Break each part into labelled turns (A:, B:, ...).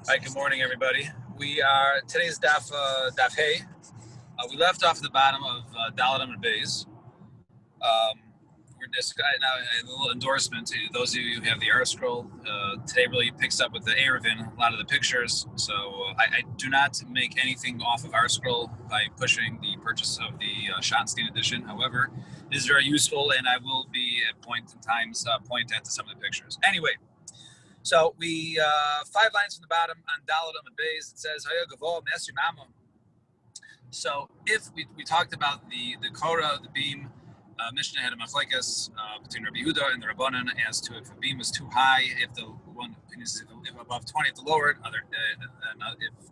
A: Hi, good morning, everybody. We are today's Daf Hey. We left off at the bottom of Dalet Amud Beis. We're just now a little endorsement to those of you who have the art scroll. Today really picks up with the Erevin, a lot of the pictures. So I do not make anything off of art scroll by pushing the purchase of the Schottenstein edition. However, it is very useful, and I will be at point in times point at some of the pictures. Anyway. So we 5 lines from the bottom on Dalet Amud Beis. It says Haya Gavol Mesri Mama. So if we talked about the Korah, the beam, Mishnah had a machlekes between Rabbi Yehuda and the Rabbanan as to if a beam was too high, if the one is if above 20, if to lower it.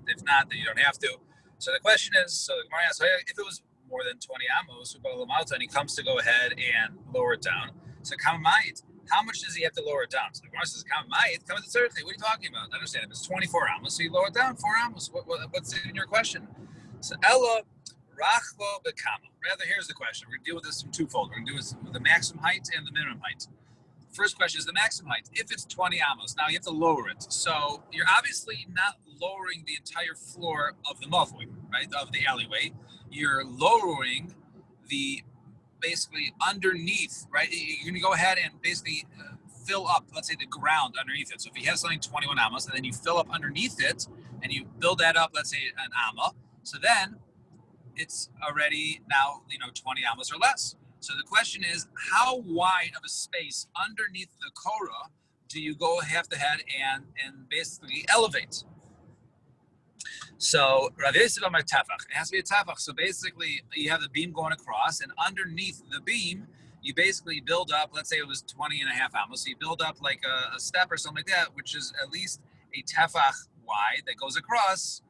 A: If not, then you don't have to. So the question is, so the Gemara asks, if it was more than 20 amos, and he comes to go ahead and lower it down. So Kamait. How much does he have to lower it down? So the Gemara says, what are you talking about? I understand. If it's 24 amos, so you lower it down 4 amos. What's in your question? So Ella Rachlo Bekama. Rather, here's the question. We're going to deal with this from twofold. We're going to do this with the maximum height and the minimum height. First question is the maximum height. If it's 20 amos, now you have to lower it. So you're obviously not lowering the entire floor of the mavui, right, of the alleyway. You're lowering the basically underneath, right? You're going to go ahead and basically fill up, let's say, the ground underneath it. So if you have something 21 amos, and then you fill up underneath it, and you build that up, let's say, an amma, so then it's already now, 20 amos or less. So the question is, how wide of a space underneath the Korah do you have to head and basically elevate? So Rav Yosef Amar Tefach. It has to be a Tefach. So basically, you have the beam going across, and underneath the beam, you basically build up. Let's say it was 20 and a half amos. So you build up like a step or something like that, which is at least a Tefach wide that goes across,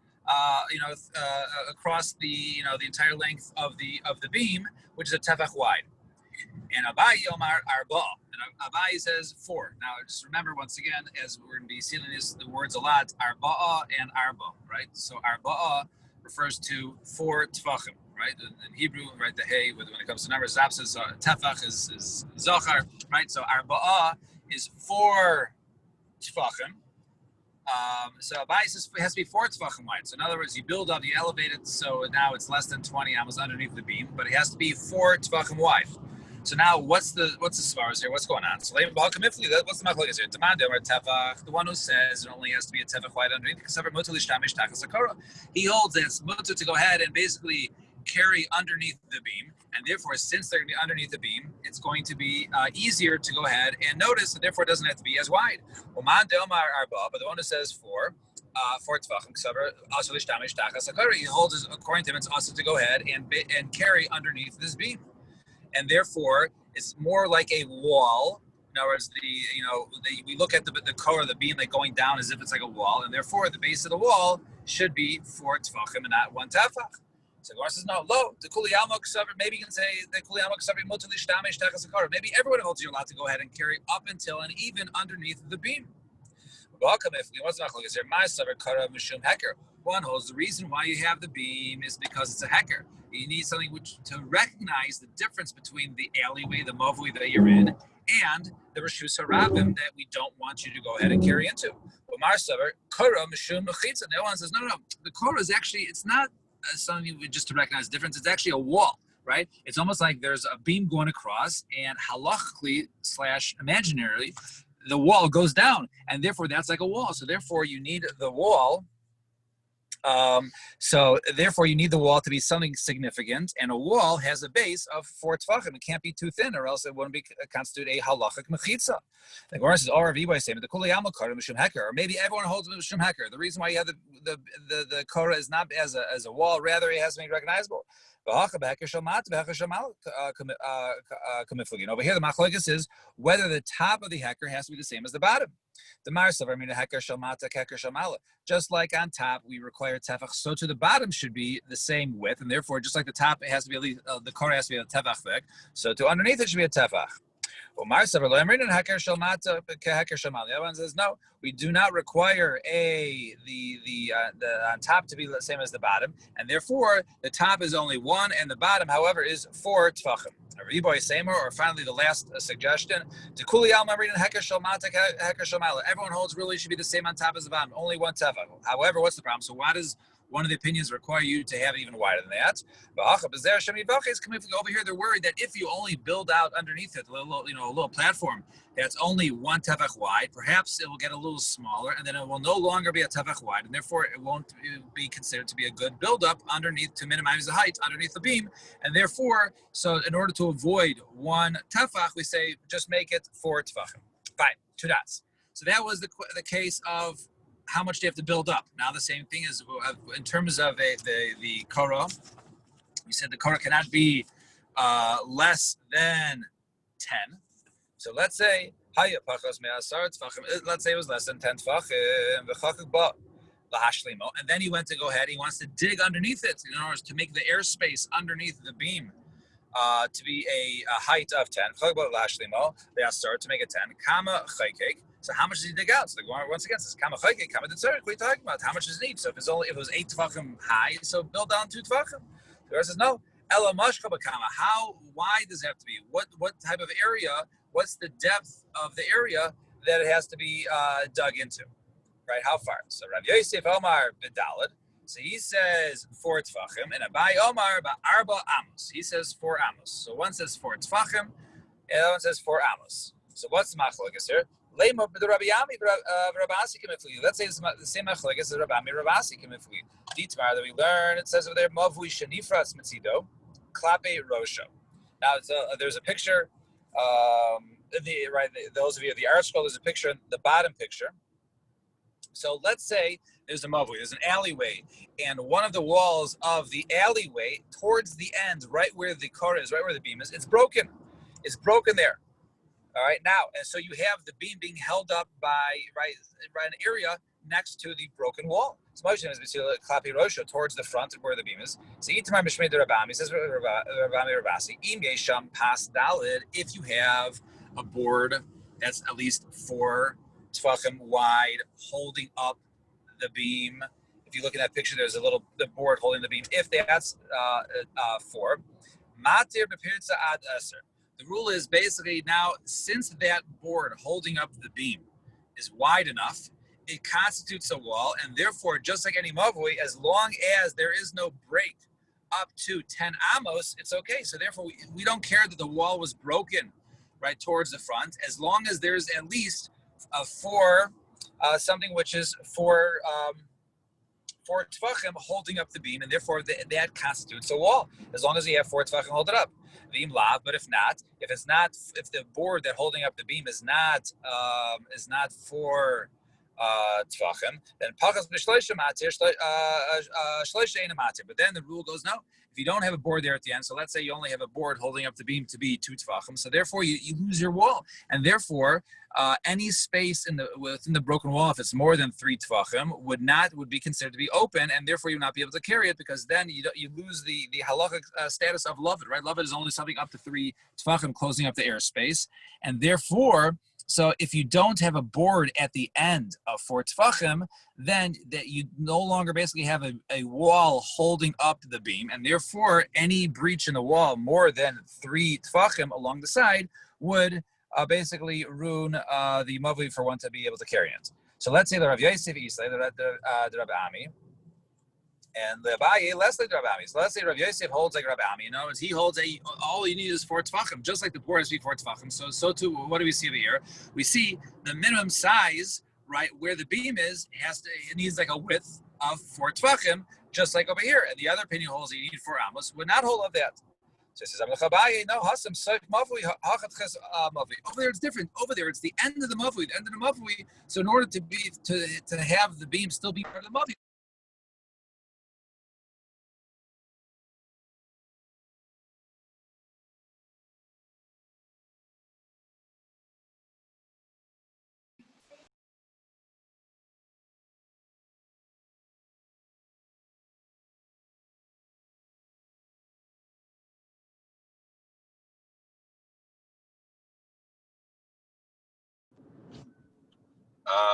A: across the the entire length of the beam, which is a Tefach wide. And Abai Yomar Arba. And Abai says 4. Now, just remember, once again, as we're going to be seeing the words a lot, Arba'a and Arba, right? So Arba'a refers to 4 tefachim, right? In Hebrew, right, the hey, when it comes to numbers, Zap says tefach is zachar, right? So Arba'a is 4 tefachim. So Abai says it has to be 4 tefachim wide. So in other words, you build up, you elevate it, so now it's less than 20 amos underneath the beam, but it has to be 4 tefachim wide. So now, what's the svaras here? What's going on? So what's the machlokes here? The one who says it only has to be a tefach wide underneath, he holds that it's mutter to go ahead and basically carry underneath the beam, and therefore, since they're going to be underneath the beam, it's going to be easier to go ahead and notice, and therefore, it doesn't have to be as wide. But the one who says 4 tefachim, he holds, according to him, it's also to go ahead and carry underneath this beam. And therefore, it's more like a wall. In other words, we look at the core of the beam like going down as if it's like a wall, and therefore the base of the wall should be 4 tefachim and not 1 tefach. So Gemara says, no, lo, the kuli alma ksaver. Maybe you can say the kuli alma ksaver mutar lishtamish tachas hakara. Maybe everyone holds you're allowed to go ahead and carry up until and even underneath the beam. One holds the reason why you have the beam is because it's a hecker. You need something to recognize the difference between the alleyway, the mavui that you're in, and the reshus harabim that we don't want you to go ahead and carry into. The one says, no. The korah is actually, it's not something just to recognize the difference. It's actually a wall, right? It's almost like there's a beam going across, and halachically / imaginarily, the wall goes down, and therefore that's like a wall. So therefore you need the wall. So therefore you need the wall to be something significant, and a wall has a base of 4 tefachim. It can't be too thin, or else it wouldn't constitute a halachic mechitza. The Gemara says, "Or maybe everyone holds mishum heker. The reason why you have the korah is not as a wall, rather it has to be recognizable." Over here, the machlokes is whether the top of the heker has to be the same as the bottom. The marsav, heker shalmata, heker shalmala. Just like on top we require tefach, so to the bottom should be the same width, and therefore, just like the top, it has to be at least the korah has to be a tefach thick. So to underneath it should be a tefach. Omar Savarlemrin and Haker Shalmata Haker Shamal. The other one says no, we do not require the on top to be the same as the bottom, and therefore the top is only one, and the bottom, however, is 4 tfachim. Riboy Samer, or finally the last suggestion, to Kuli Al Mamrin and Haker Shalmata Haker Shalmala. Everyone holds really should be the same on top as the bottom, only one tefach. However, what's the problem? So why does one of the opinions require you to have it even wider than that? Over here, they're worried that if you only build out underneath it, a little platform that's only one tefach wide, perhaps it will get a little smaller, and then it will no longer be a tefach wide, and therefore it won't be considered to be a good buildup underneath to minimize the height underneath the beam, and therefore, so in order to avoid one tefach, we say just make it 4 tefachim. Fine, 2 dots. So that was the case of how much do you have to build up. Now the same thing is in terms of the korah. We said the korah cannot be less than 10. So let's say let's say it was less than 10 tfachim, and then he went to go ahead. He wants to dig underneath it in order to make the airspace underneath the beam to be a height of 10. They asked to make it 10. Kama chaykek. So how much does he dig out? So the Gemara once again says kama chaykek, kama ditzarik. What are you talking about? How much does it need? So if it was 8 tefachim high, so build down 2 tefachim. The Gemara says no. Ela mashka b'kama. How wide does it have to be? What type of area? What's the depth of the area that it has to be dug into? Right? How far? So Rav Yosef Omar b'dalad. So he says 4 tefachim, and Abai Omar ba'arba amos. He says 4 amos. So one says 4 tefachim, and the other one says 4 amos. So what's the machlokes here? Let's say it's the same machlokes as Rabbi Ami Rabasi Kimifli. Ditmar that we learn, it says over there, Mavui Shanifras Mitzido, Klape Rosho. Now there's a picture. Those of you at the art school, there's a picture, the bottom picture. So let's say there's a mavui, there's an alleyway, and one of the walls of the alleyway towards the end, right where the korah is, right where the beam is, it's broken. It's broken there. All right, now, and so you have the beam being held up by an area next to the broken wall. So motion is klapi rosho towards the front of where the beam is. So itamar mishmei derabami says Rabami Rabasi im yesham pas dalid. If you have a board that's at least 4 tefachim wide, holding up the beam. If you look at that picture, there's the board holding the beam. If that's 4, matir bepirza ad eser. The rule is basically now, since that board holding up the beam is wide enough, it constitutes a wall, and therefore, just like any mavui, as long as there is no break up to 10 amos, it's okay. So therefore, we don't care that the wall was broken right towards the front, as long as there's at least something which is 4 tefachim holding up the beam, and therefore that constitutes a wall, as long as you have 4 tefachim hold it up. But if the board that holding up the beam is not 4 tefachim, then pachas b'shleisha matir, shleisha ain't a matir. But then the rule goes no. If you don't have a board there at the end, so let's say you only have a board holding up the beam to be 2 tefachim, so therefore you lose your wall, and therefore any space within the broken wall, if it's more than 3 tefachim, would be considered to be open, and therefore you would not be able to carry it, because then you lose the halachic status of loved. Right, loved is only something up to 3 tefachim, closing up the airspace, and therefore. So if you don't have a board at the end of 4 tefachim, then that you no longer basically have a wall holding up the beam, and therefore any breach in the wall more than 3 tefachim along the side would basically ruin the mavli for one to be able to carry it. So let's say the Rav Yosef Isla, the Rav Ami, and the Abaye less like Rav Ami. So let's say Rav Yosef holds like Rav Ami. In other words, he holds all you need is 4 tefachim, just like the board has to be 4 tefachim. So too, what do we see over here? We see the minimum size, right, where the beam is, it needs like a width of 4 tefachim, just like over here. And the other opinion holds you need 4 amos, would not hold of that. So he says, no, hasam soik mavui hachat ches mavui. Over there it's different. Over there it's the end of the mavui, the end of the mavui. So in order to have the beam still be part of the mavui,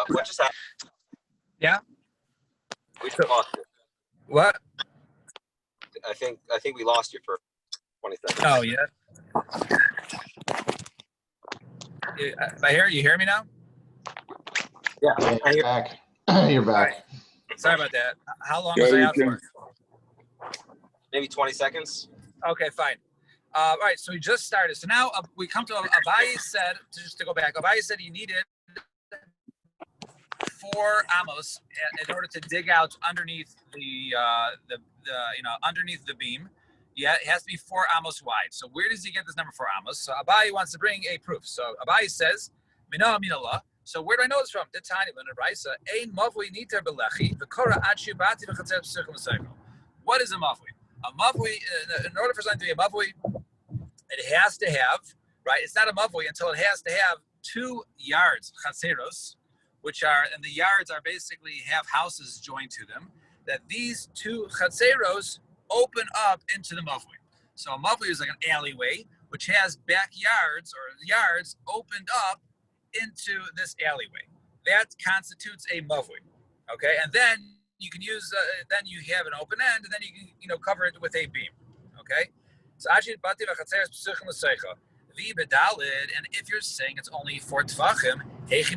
B: What just happened?
A: Yeah.
B: We just lost you.
A: What?
B: I think we lost you for 20 seconds.
A: Oh yeah. You hear me now?
B: Yeah,
C: You're back. You're back.
A: Right. Sorry about that. How long was I out for?
B: Maybe 20 seconds.
A: Okay, fine. All right, so we just started. So now we come to Abaye said, just to go back, Abaye said he needed 4 amos in order to dig out underneath the underneath the beam. Yeah, it has to be 4 amos wide. So where does he get this number 4 amos? So Abaye wants to bring a proof. So Abaye says, Mina minallah. So where do I know this from? The tiny one of Raisa. Ein mavui niter belechi v'kora achi bati v'chatzer p'sirkum l'saychel. What is a mavui? A mavui, in order for something to be a mavui, it has to have, right? It's not a mavui until it has to have 2 yards, chatzeros, which are, and the yards are basically have houses joined to them, that these 2 chatzeros open up into the mavui. So a mavui is like an alleyway, which has backyards or yards opened up into this alleyway. That constitutes a mavui, okay? And then you can use, then you have an open end, and then you can, cover it with a beam, okay? So actually, and if you're saying it's only 4 tefachim, if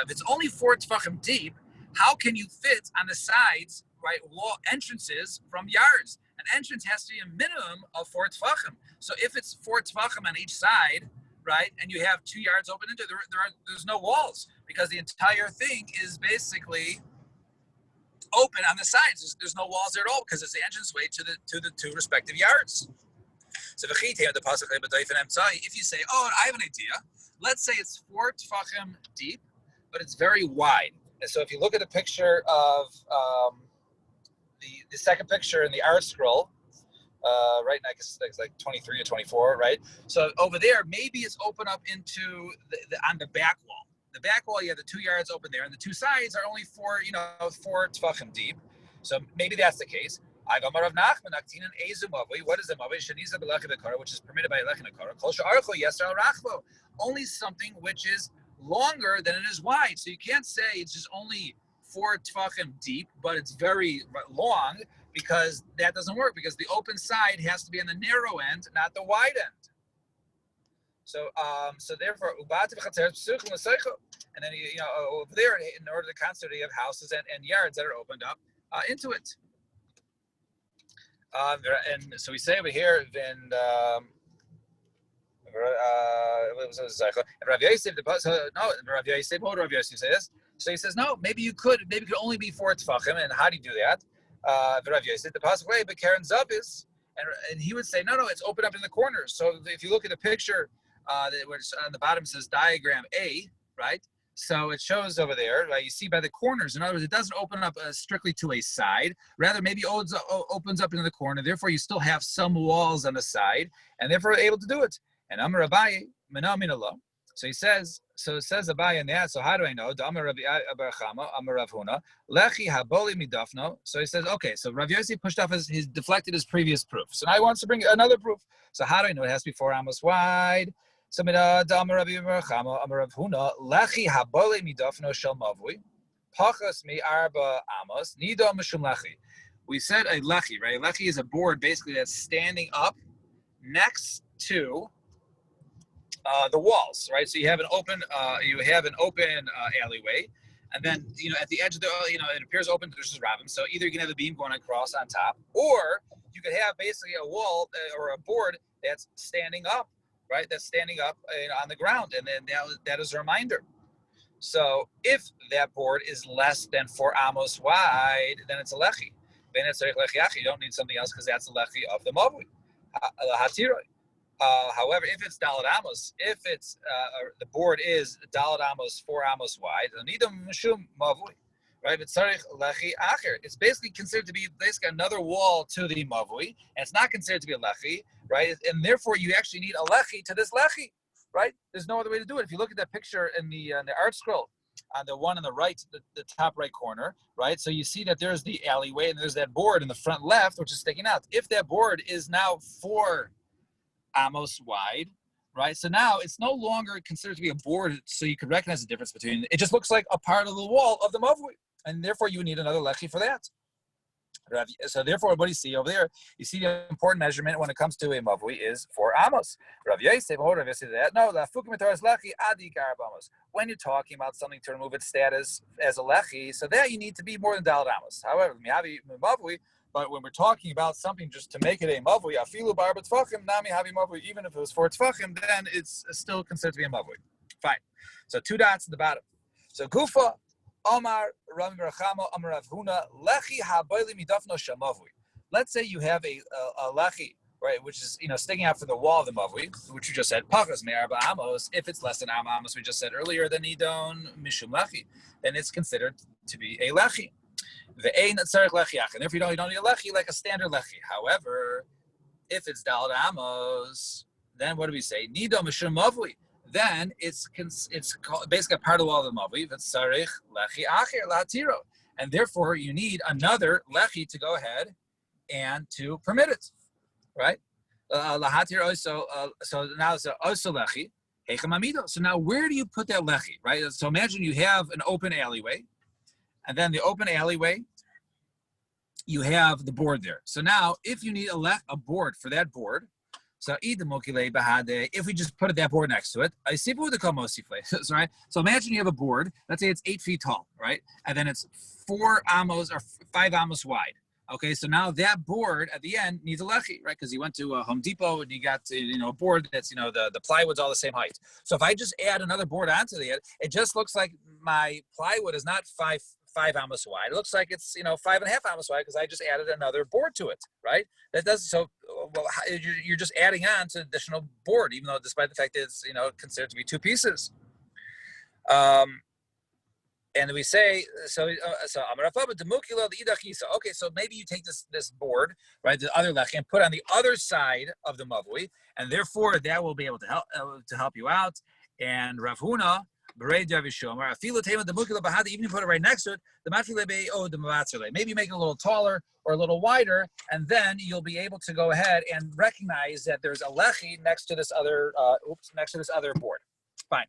A: it's only 4 tefachim deep, how can you fit on the sides, right, wall entrances from yards? An entrance has to be a minimum of 4 tefachim. So if it's 4 tefachim on each side, right, and you have 2 yards open into it, there's no walls, because the entire thing is basically open on the sides. There's no walls there at all, because it's the entranceway to the 2 respective yards. So if you say, oh, I have an idea, let's say it's 4 tefachim deep, but it's very wide. And so if you look at the picture of the second picture in the art scroll, right now, I guess it's like 23 or 24, right? So over there, maybe it's open up into on the back wall. The back wall, you have the 2 yards open there, and the 2 sides are only 4 tefachim deep. So maybe that's the case. What is a mavui? Which is permitted by lechin akara. Only something which is longer than it is wide. So you can't say it's just only 4 tefachim deep, but it's very long, because that doesn't work, because the open side has to be on the narrow end, not the wide end. So therefore, and then over there, in order to consider, you have houses and yards that are opened up into it. And so we say over here, then Rav Yosef, Rav Yosef, what Rav Yosef says? So he says, no, maybe it could only be 4 tefachim. And how do you do that? Rav Yosef, the possible way, but Karen Zappis, and he would say, no, it's open up in the corners. So if you look at the picture, which on the bottom says diagram A, right? So it shows over there, right? You see by the corners. In other words, it doesn't open up strictly to a side. Rather, maybe opens up into the corner. Therefore, you still have some walls on the side, and therefore able to do it. And Amar Abaye, Mina minallah. So it says Abaye in that. So how do I know? Amar Rabbi Abarachama, Amar Rav Huna, Lechi haboli midafno. So he says, okay. So Rav Yossi pushed off he's deflected his previous proof. So now he wants to bring another proof. So how do I know it has to be 4 amos wide? So Amar Rabbi Abarachama, Amar Rav Huna, Lechi haboli midafno shel mavui, pachas mi arba amos nido mishum lechi. We said a lechi, right? A lechi is a board basically that's standing up next to the walls, right? So you have an open alleyway, and then at the edge of the it appears open. There's just rabbim. So either you can have a beam going across on top, or you could have basically a wall or a board that's standing up, right? That's standing up on the ground, and then that is a reminder. So if that board is less than 4 amos wide, then it's a lechi. Then it's a lechi. You don't need something else, because that's a lechi of the mavui, hatiroi. However, if it's Dalet Amos, if it's the board is Dalet Amos 4 amos wide, right? It's basically considered to be another wall to the mavui, and it's not considered to be a lechi, right? And therefore, you actually need a lechi to this lechi, right? There's no other way to do it. If you look at that picture in the art scroll, on the one on the right, the top right corner, right? So you see that there's the alleyway, and there's that board in the front left, which is sticking out. If that board is now 4 amos wide, right? So now it's no longer considered to be a board, so you could recognize the difference between. It just looks like a part of the wall of the mavui, and therefore you would need another lechi for that. So therefore, what do you see over there? You see the important measurement when it comes to a mavui is 4 amos. Rav Yosef, Rav Yosef, that no, the fukim mitaras lechi adi garab amos. When you're talking about something to remove its status as a lechi, so there you need to be more than daled amos. However, mihavi mavui. But when we're talking about something just to make it a mavui, afilu bar b'tfachim, nami havi mavui, even if it was 4 tfachim, then it's still considered to be a mavui. Fine. So 2 dots at the bottom. So gufa. Omar Rami Rachamo Amar Rav Huna Lechi Haboili Midafno Shamavui. Let's say you have a lechi, right, which is sticking out from the wall of the mavui, which we just said Pachas Me'arba Amos. If it's less than Am Amos, we just said earlier, then Nidon Mishum Lechi, then it's considered to be a lechi. The Ein Tzarech Lechi Ach, and if you don't need a lechi like a standard lechi. However, if it's Dalad Amos, then what do we say? Nidon Mishum Mavui. Then it's basically a part of the wall of the mavui. It's sarich lechi acher lahatiro, and therefore you need another lechi to go ahead and to permit it, right? Lahatir also. So now it's also lechi hechamamido. So now where do you put that lechi, right? So imagine you have an open alleyway, and then the open alleyway, you have the board there. So now if you need a board for that board. So if we just put that board next to it, I see the places, right? So imagine you have a board, let's say it's 8 feet tall, right? And then it's 4 amos or 5 amos wide. Okay, so now that board at the end needs a lechi, right? Because you went to Home Depot and you got a board that's the plywood's all the same height. So if I just add another board onto it just looks like my plywood is not 5 amos wide. It looks like it's 5.5 amos wide because I just added another board to it, right? That does so. Well, you're just adding on to additional board, even though despite the fact that it's considered to be 2 pieces. And we say so. Okay, so maybe you take this board, right, the other lechi, and put on the other side of the mavui, and therefore that will be able to help you out. And Rav Huna. Even you put it right next to it, maybe make it a little taller or a little wider, and then you'll be able to go ahead and recognize that there's a lechi next to this other board. Fine.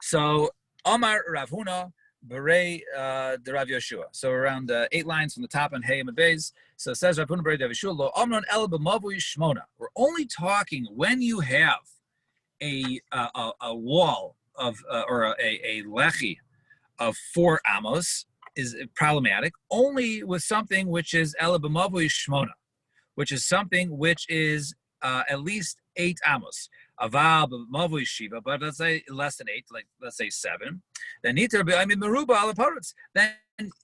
A: So Omar Rav Huna Berei the Rav Yeshua. So around 8 lines from the top on Hey and Beis. So it says Rav Huna Berei Rav Yeshua Lo Omron El B'Mavui Shmona. We're only talking when you have a wall of or a lechi of 4 amos is problematic only with something which is ela b'mavui shmona, which is something which is at least 8 amos. Aval b'mavui shiva, but let's say less than 8, like let's say 7. Then niter meruba ala parutz. Then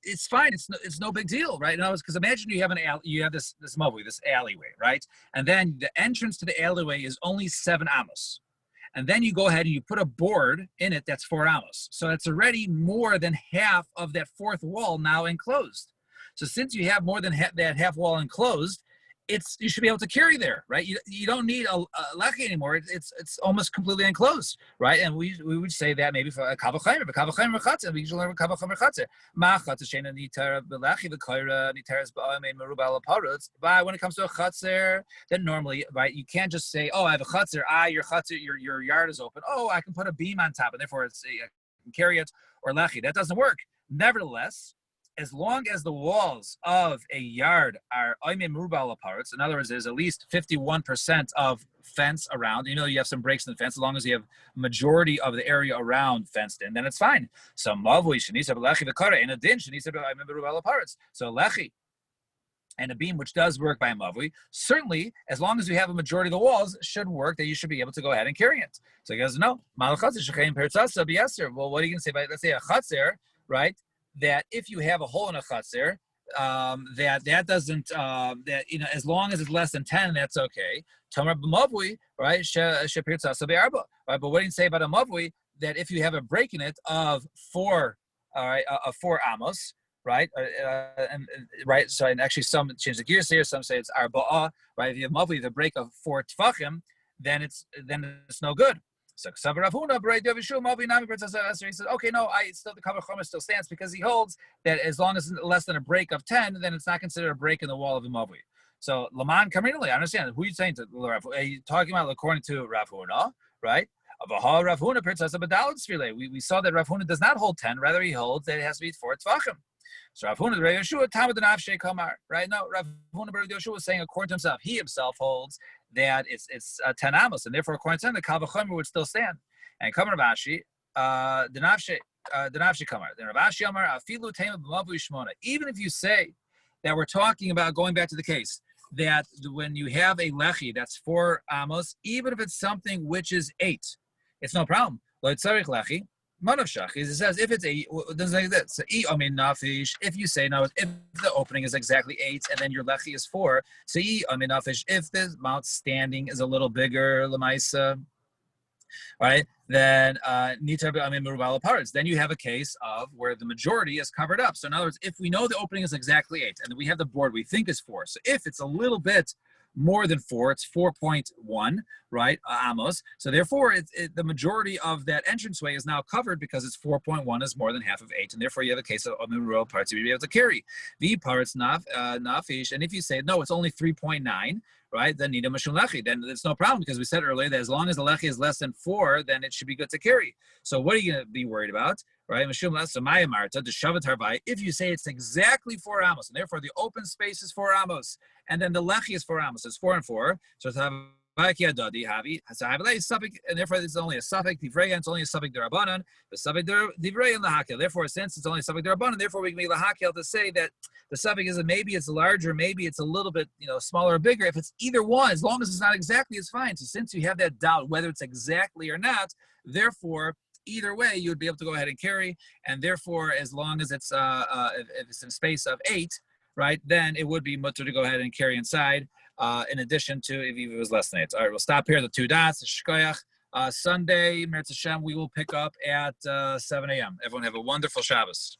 A: it's fine. It's no big deal, right? No, because imagine you have this mavui, this alleyway, right? And then the entrance to the alleyway is only 7 amos. And then you go ahead and you put a board in it that's 4 amos. So it's already more than half of that 4th wall now enclosed. So since you have more than that half wall enclosed, you should be able to carry there, right? You don't need a lechi anymore. It's almost completely enclosed, right? And we would say that maybe for a kavachayim, but kavachayim rechatzer. We usually learn kavachayim rechatzer. Ma chatzer sheina nitara belechi v'koira nitaras ba'omein merubal aparutz. But when it comes to a chatzer, then normally, right, you can't just say, oh, I have a chatzer. Your chatzer, your yard is open. Oh, I can put a beam on top, and therefore I can carry it or lechi. That doesn't work. Nevertheless, as long as the walls of a yard are oimim merubal aparutz, in other words, there's at least 51% of fence around. You have some breaks in the fence. As long as you have majority of the area around fenced in, then it's fine. So mavui shenisa b'lechi v'kara in a din shenisa b'oimim merubal aparutz. So lechi and a beam, which does work by a mavui, certainly, as long as you have a majority of the walls, should work, that you should be able to go ahead and carry it. So he goes, no, well, what are you going to say about, let's say, a chatzer, right? That if you have a hole in a chatzer, that doesn't, as long as it's less than 10, that's okay. Tamar b'mavui, right? Right? But what do you say about a mavui? That if you have a break in it of 4, all right, of 4 amos, right? Right. So, and actually, some change the gears here. Some say it's arba'ah, right? If you have mavui, the break of 4 tfachim, then it's no good. So he says, okay, no, still the cover chomer still stands because he holds that as long as it's less than a break of 10, then it's not considered a break in the wall of the mavui. So Laman Kaminali, I understand. Who are you saying to Rav? Are you talking about according to Rav Huna, right? Rav Huna we saw that Rav Huna does not hold 10, rather he holds that it has to be 4 tvachim. So Rav Huna Bar Yeshua Tamid the Nafshe Kamar, right? No, Rav Huna Bar Yeshua was saying according to himself, he himself holds that it's 10 amos, and therefore according to him the Kal V'chomer would still stand. And Kamar Rashi, the Nafshe Kamar, then Rav Ashi Amar Afilu Tema B'Mavu Yishmona. Even if you say that we're talking about going back to the case that when you have a lechi that's 4 amos, even if it's something which is 8, it's no problem. It says if it's 8, it doesn't like that. So if you say no, if the opening is exactly 8 and then your lechi is 4, so if the amount standing is a little bigger, lemaisa, right? Then then you have a case of where the majority is covered up. So in other words, if we know the opening is exactly 8 and we have the board we think is 4, so if it's a little bit more than 4, it's 4.1, right? Amos. So therefore, the majority of that entranceway is now covered because it's 4.1 is more than half of 8, and therefore you have a case of royal parts to be able to carry. The parts nafish, and if you say no, it's only 3.9. Right, then nida mashum lechi. Then it's no problem because we said earlier that as long as the lechi is less than 4, then it should be good to carry. So what are you going to be worried about? Right, mashum less. So maya marta the shavat harvai. If you say it's exactly 4 amos, and therefore the open space is 4 amos, and then the lechi is 4 amos, it's 4 and 4. So and therefore it's only a suffix divrei, and it's only a suffix derabanan. The suffix divrei and lahakel. Therefore, since it's only a suffix derabanan, therefore we can make lahakel to say that the suffix is maybe it's larger, maybe it's a little bit smaller or bigger. If it's either one, as long as it's not exactly, it's fine. So since you have that doubt whether it's exactly or not, therefore either way you would be able to go ahead and carry. And therefore, as long as it's if it's in space of 8, right, then it would be mutter to go ahead and carry inside. In addition to if it was less than 8. All right, we'll stop here. The 2 dots. Shkoyach. Sunday, Meretz Hashem, we will pick up at 7 a.m. Everyone have a wonderful Shabbos.